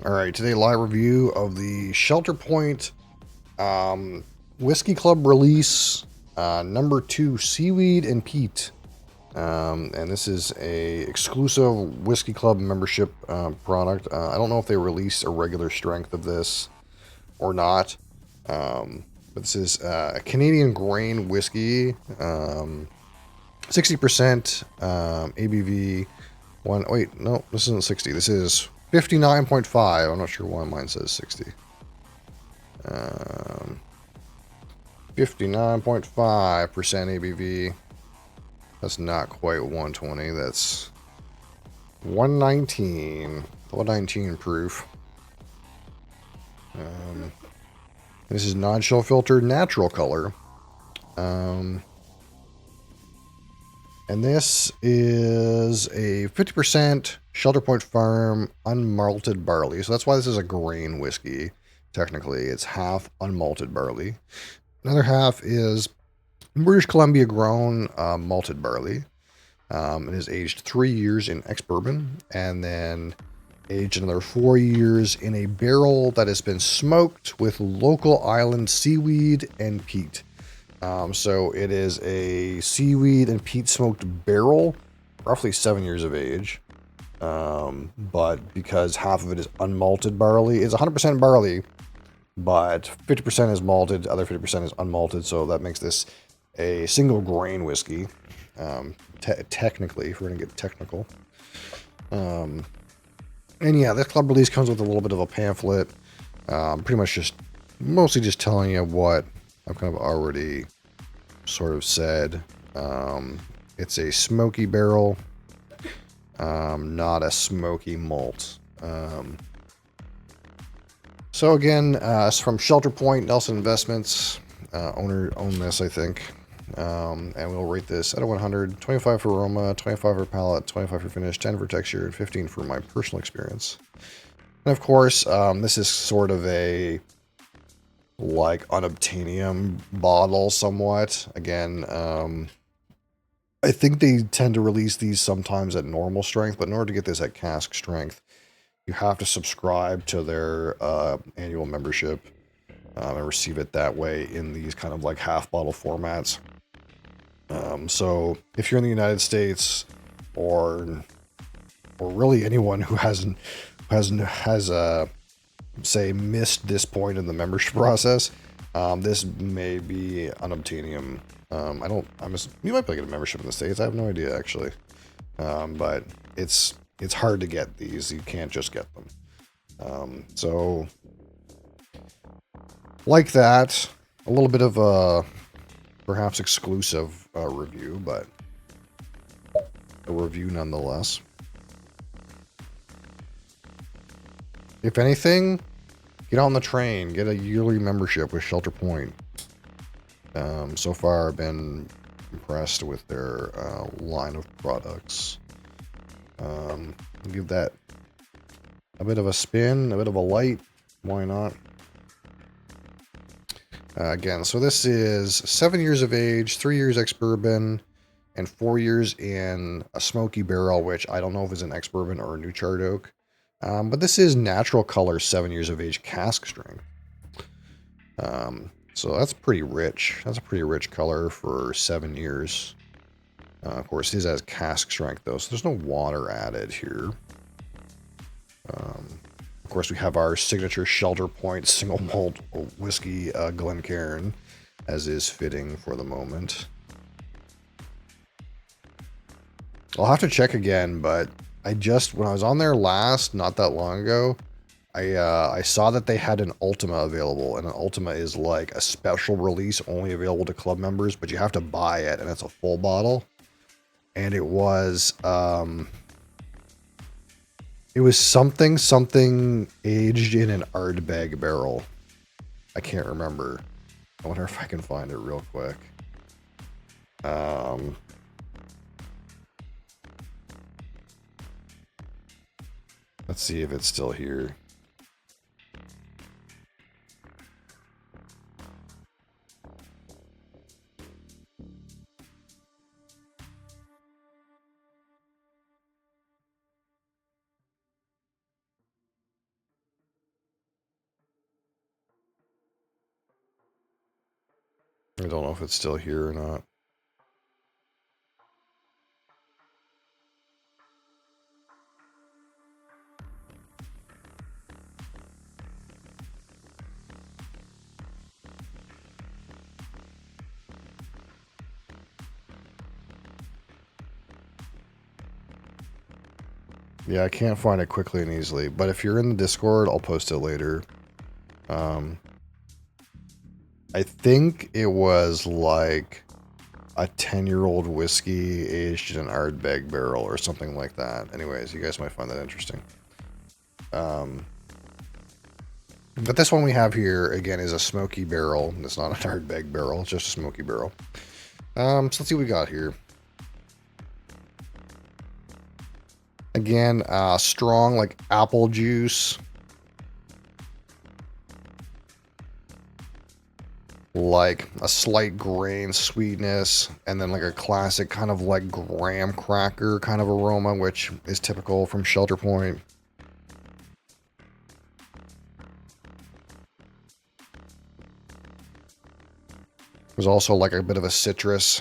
Alright, today live review of the Shelter Point Whiskey Club release number 2, Seaweed and Peat. And this is a exclusive Whiskey Club membership product. I don't know if they released a regular strength of this or not. But this is a Canadian grain whiskey. 60% ABV. Wait, no, this isn't 60. This is 59.5. I'm not sure why mine says 60. 59.5% ABV. That's not quite 120. That's 119 proof. This is non-chill filtered natural color. And this is a 50% Shelter Point Farm unmalted barley. So that's why this is a grain whiskey. Technically, it's half unmalted barley. Another half is British Columbia grown malted barley. It is aged 3 years in ex-bourbon and then aged another 4 years in a barrel that has been smoked with local island seaweed and peat. So it is a seaweed and peat smoked barrel, roughly 7 years of age. But because half of it is unmalted barley, it's 100% barley, but 50% is malted, other 50% is unmalted. So that makes this a single grain whiskey. Technically, if we're going to get technical. And yeah, this club release comes with a little bit of a pamphlet. Pretty much mostly just telling you what I've kind of already sort of said. It's a smoky barrel, not a smoky malt. So again, it's from Shelter Point, Nelson Investments. Own this, I think. And we'll rate this out of 100. 25 for aroma, 25 for palate, 25 for finish, 10 for texture, and 15 for my personal experience. And of course, this is sort of a like unobtainium bottle somewhat. Again, I think they tend to release these sometimes at normal strength, but in order to get this at cask strength, you have to subscribe to their annual membership and receive it that way in these kind of like half bottle formats. So if you're in the United States or really anyone who has say missed this point in the membership process, this may be unobtainium. You might be able to get a membership in the States. I have no idea actually. But it's hard to get these. You can't just get them. So like that, a little bit of a perhaps exclusive review, but a review nonetheless. If anything, get on the train, get a yearly membership with Shelter Point. So far, I've been impressed with their line of products. Give that a bit of a spin, a bit of a light. Why not? Again, so this is 7 years of age, 3 years ex-bourbon, and 4 years in a smoky barrel, which I don't know if it's an ex-bourbon or a new charred oak. But this is natural color, 7 years of age, cask strength. So that's pretty rich. That's a pretty rich color for 7 years. Of course, this has cask strength, though, so there's no water added here. Of course, we have our signature Shelter Point single malt whiskey, Glencairn, as is fitting for the moment. I'll have to check again, but when I was on there last, not that long ago, I saw that they had an Ultima available, and an Ultima is like a special release only available to club members, but you have to buy it, and it's a full bottle. And it was something aged in an Ardbeg barrel. I can't remember. I wonder if I can find it real quick. Let's see if it's still here. I don't know if it's still here or not. Yeah, I can't find it quickly and easily, but if you're in the Discord, I'll post it later. I think it was like a 10-year-old whiskey aged in an Ardbeg barrel or something like that. Anyways, you guys might find that interesting. But this one we have here, again, is a smoky barrel. It's not an Ardbeg barrel, it's just a smoky barrel. So let's see what we got here. Again, strong, like apple juice. Like a slight grain sweetness, and then like a classic kind of like graham cracker kind of aroma, which is typical from Shelter Point. There's also like a bit of a citrus.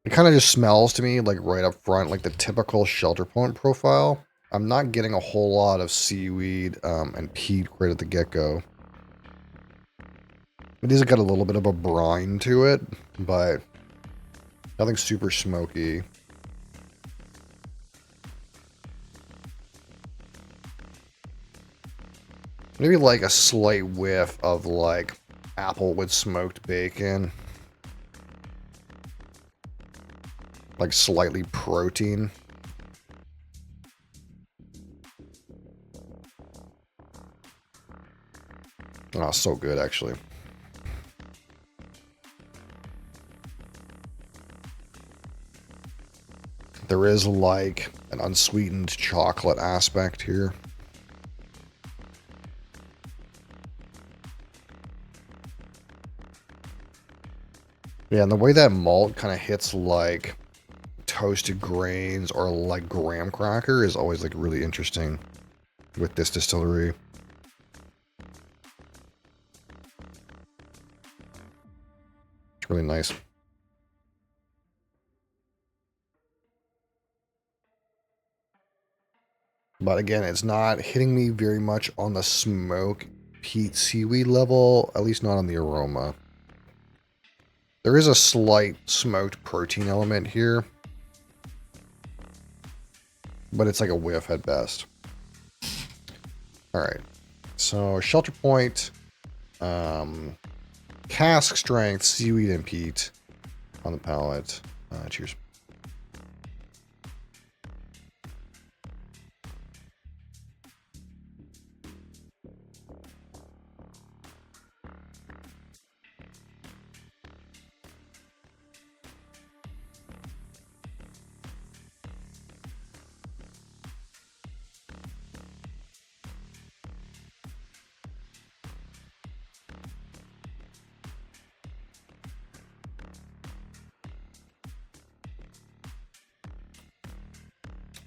It kind of just smells to me like right up front, like the typical Shelter Point profile. I'm not getting a whole lot of seaweed and peat right at the get-go. It has got a little bit of a brine to it, but nothing super smoky. Maybe like a slight whiff of like apple with smoked bacon. Like slightly protein. Oh, so good actually. There is like an unsweetened chocolate aspect here. Yeah, and the way that malt kind of hits like toasted grains or like graham cracker is always like really interesting with this distillery. It's really nice. But again, it's not hitting me very much on the smoke peat seaweed level, at least not on the aroma. There is a slight smoked protein element here, but it's like a whiff at best. All right, so Shelter Point, cask strength, seaweed and peat on the palate. Cheers.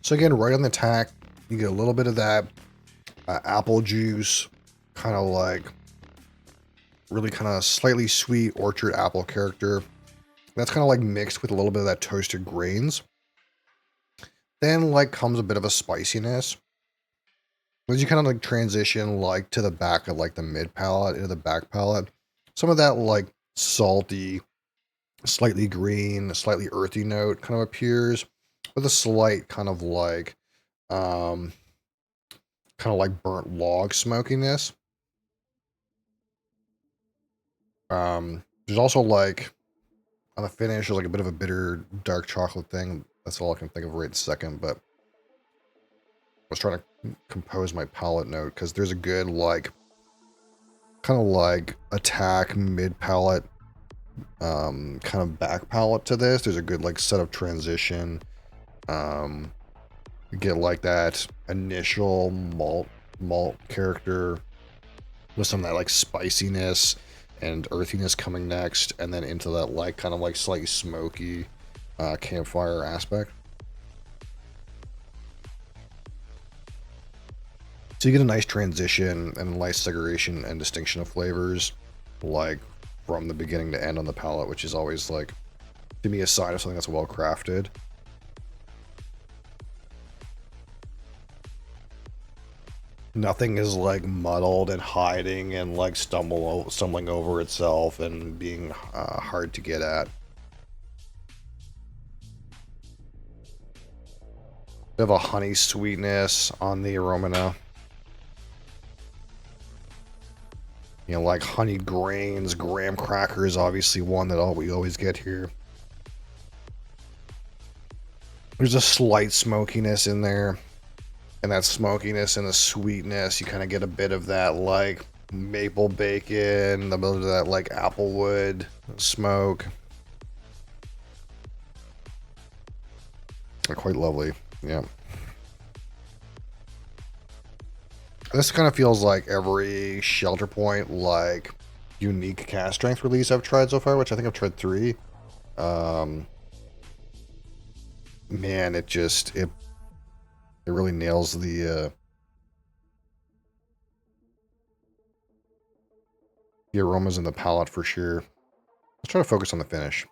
So again, right on the tack, you get a little bit of that apple juice, kind of like really kind of slightly sweet orchard apple character. That's kind of like mixed with a little bit of that toasted grains. Then like comes a bit of a spiciness. As you kind of like transition like to the back of like the mid palate into the back palate, some of that like salty, slightly green, slightly earthy note kind of appears with a slight kind of like burnt log smokiness. There's also like on the finish, there's like a bit of a bitter dark chocolate thing. That's all I can think of right second, but I was trying to compose my palate note because there's a good like kind of like attack mid palate kind of back palate to this. There's a good like set of transition. You get like that initial malt character with some of that like spiciness and earthiness coming next, and then into that like kind of like slightly smoky campfire aspect. So you get a nice transition and a nice segregation and distinction of flavors, like from the beginning to end on the palate, which is always like, to me, a sign of something that's well crafted. Nothing is like muddled and hiding and like stumbling over itself and being hard to get at. We have a honey sweetness on the aroma now. You know, like honeyed grains, graham cracker is obviously one that we always get here. There's a slight smokiness in there. And that smokiness and the sweetness, you kind of get a bit of that like maple bacon, a bit of that like applewood smoke. Quite lovely, yeah. This kind of feels like every Shelter Point like unique cast strength release I've tried so far, which I think I've tried 3. Man, it really nails the aromas in the palate for sure. Let's try to focus on the finish.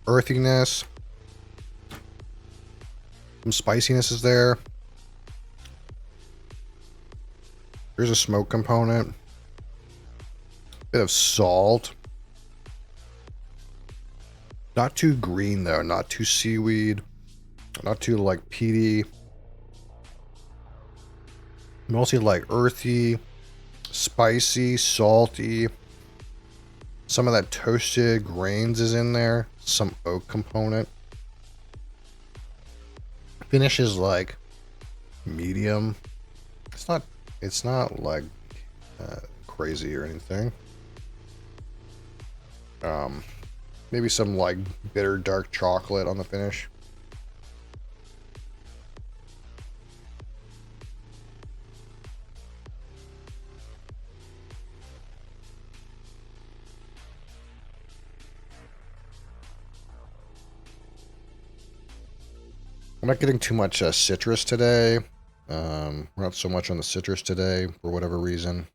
Earthiness. Some spiciness is there. There's a smoke component. Bit of salt. Not too green though, not too seaweed. Not too like peaty. Mostly like earthy, spicy, salty. Some of that toasted grains is in there. Some oak component. Finish is like medium. It's not like crazy or anything. Maybe some like bitter dark chocolate on the finish. I'm not getting too much citrus today. We're not so much on the citrus today for whatever reason.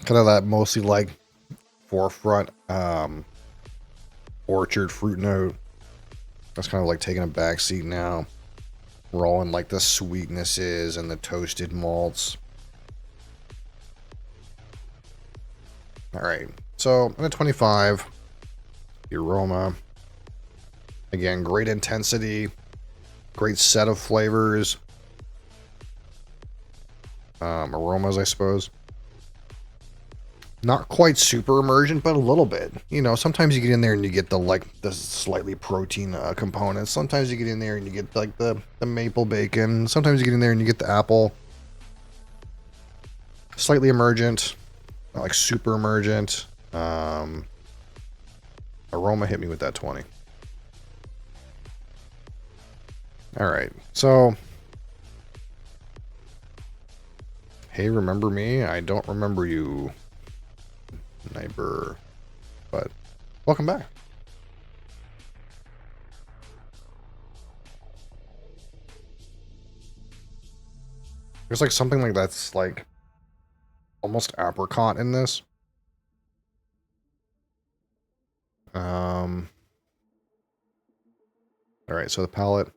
Kind of that mostly like forefront orchard fruit note. That's kind of like taking a back seat now. We're all in like the sweetnesses and the toasted malts. All right, so I'm at 25. The aroma. Again, great intensity. Great set of flavors. Aromas, I suppose. Not quite super emergent, but a little bit. You know, sometimes you get in there and you get the slightly protein components. Sometimes you get in there and you get like the maple bacon. Sometimes you get in there and you get the apple. Slightly emergent, not like super emergent. Aroma hit me with that 20. All right, so hey, remember me? I don't remember you, neighbor, but welcome back. There's like something like that's like almost apricot in this. All right, so the palate.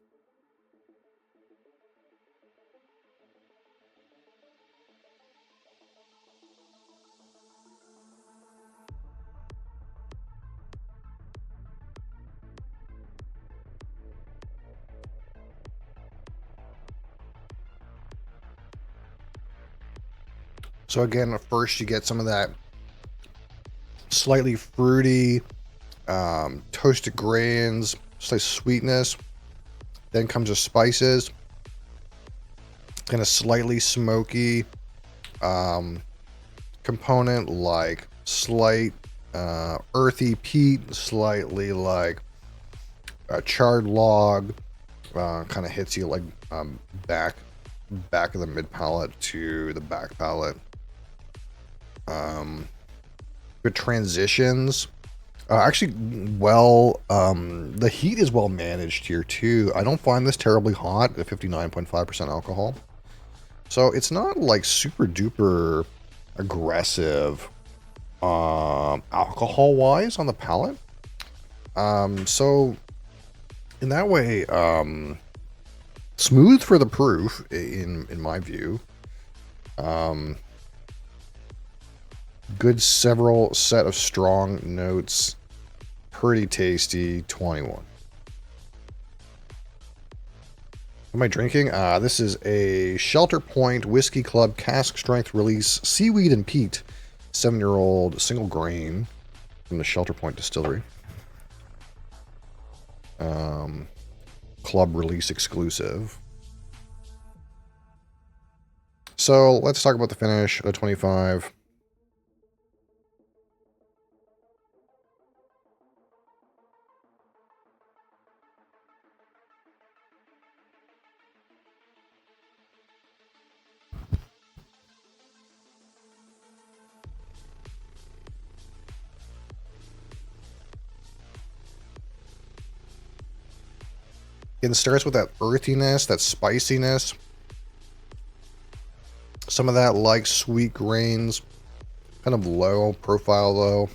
So again, at first you get some of that slightly fruity, toasted grains, slight sweetness. Then comes the spices. Kind of slightly smoky component, like slight earthy peat, slightly like a charred log. Kind of hits you like back of the mid palate to the back palate. Good transitions. Actually, well, the heat is well managed here too. I don't find this terribly hot at 59.5% alcohol. So it's not like super duper aggressive alcohol wise on the palate. So in that way, smooth for the proof in my view. Good several set of strong notes. Pretty tasty. 21. What am I drinking? This is a Shelter Point Whiskey Club cask strength release Seaweed and Peat 7-year-old single grain from the Shelter Point distillery. Club release exclusive. So let's talk about the finish of 25. It starts with that earthiness, that spiciness. Some of that like sweet grains. Kind of low profile though.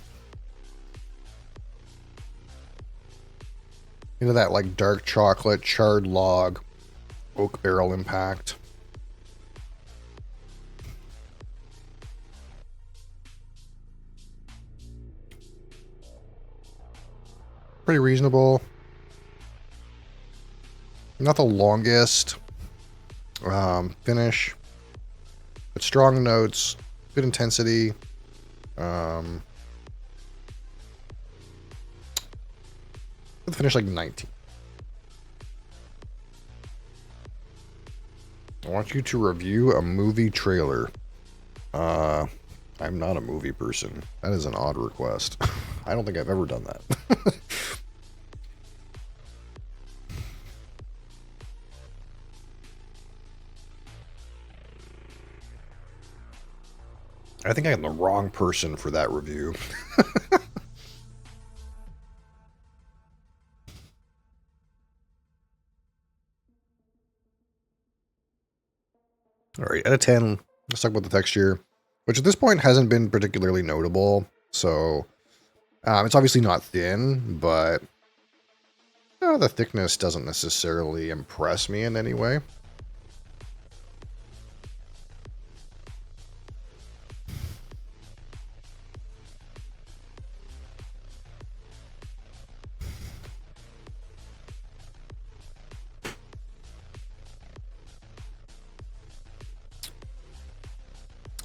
Into that like dark chocolate, charred log, oak barrel impact. Pretty reasonable. Not the longest finish, but strong notes, good intensity. The finish like 19. I want you to review a movie trailer. I'm not a movie person. That is an odd request. I don't think I've ever done that. I think I'm the wrong person for that review. All right, out of 10, let's talk about the texture, which at this point hasn't been particularly notable. So it's obviously not thin, but the thickness doesn't necessarily impress me in any way.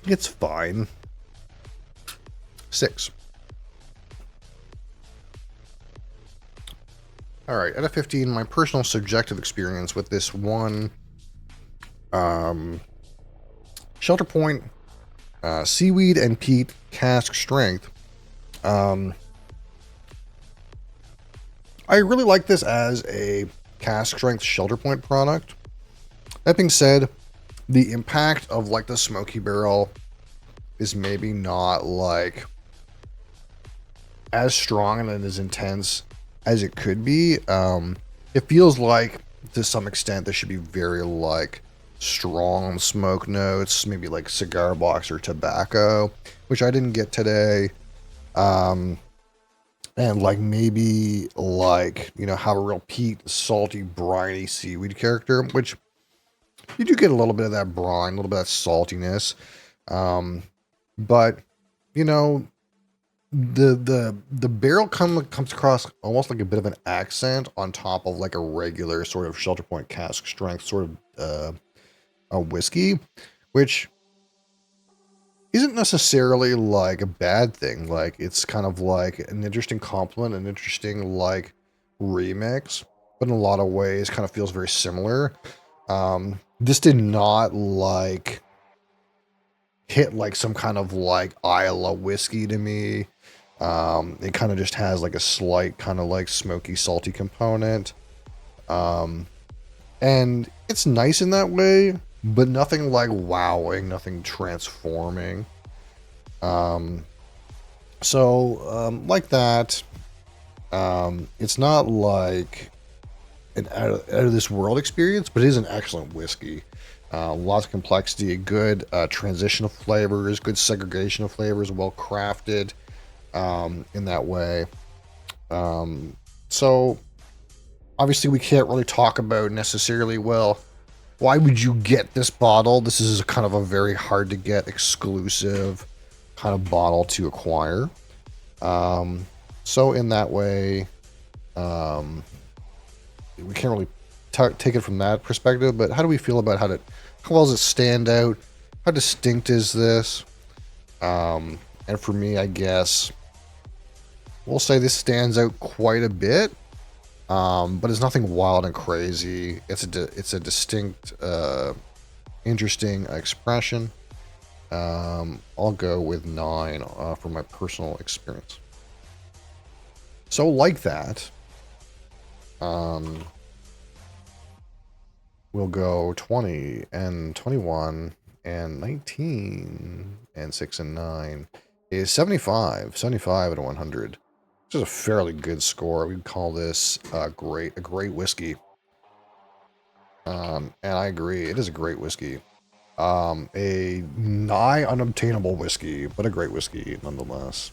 It's fine. 6. All right, out of 15, my personal subjective experience with this one Shelter Point Seaweed and Peat cask strength. I really like this as a cask strength Shelter Point product. That being said, the impact of like the smoky barrel is maybe not like as strong and as intense as it could be. It feels like to some extent there should be very like strong smoke notes, maybe like cigar box or tobacco, which I didn't get today. And like maybe like, you know, have a real peat, salty, briny seaweed character, which you do get a little bit of that brine, a little bit of that saltiness. But you know, the barrel comes across almost like a bit of an accent on top of like a regular sort of Shelter Point cask strength sort of a whiskey, which isn't necessarily like a bad thing. Like it's kind of like an interesting compliment, an interesting like remix. but in a lot of ways kind of feels very similar. This did not like hit like some kind of like Isla whiskey to me. It kind of just has like a slight kind of like smoky, salty component. And it's nice in that way, but nothing like wowing, nothing transforming. Like that, it's not like an out of this world experience, but it is an excellent whiskey. Lots of complexity, good transition of flavors, good segregation of flavors, well crafted in that way. So obviously we can't really talk about necessarily, well, why would you get this bottle? This is kind of a very hard to get exclusive kind of bottle to acquire. So in that way, we can't really take it from that perspective, but how do we feel about how well does it stand out? How distinct is this? And for me, I guess we'll say this stands out quite a bit, but it's nothing wild and crazy. It's a distinct, interesting expression. I'll go with 9 from my personal experience. So like that, we'll go 20 and 21 and 19 and 6 and 9 is 75 out of 100. Which is a fairly good score. We'd call this a great whiskey. And I agree, it is a great whiskey. A nigh unobtainable whiskey, but a great whiskey nonetheless.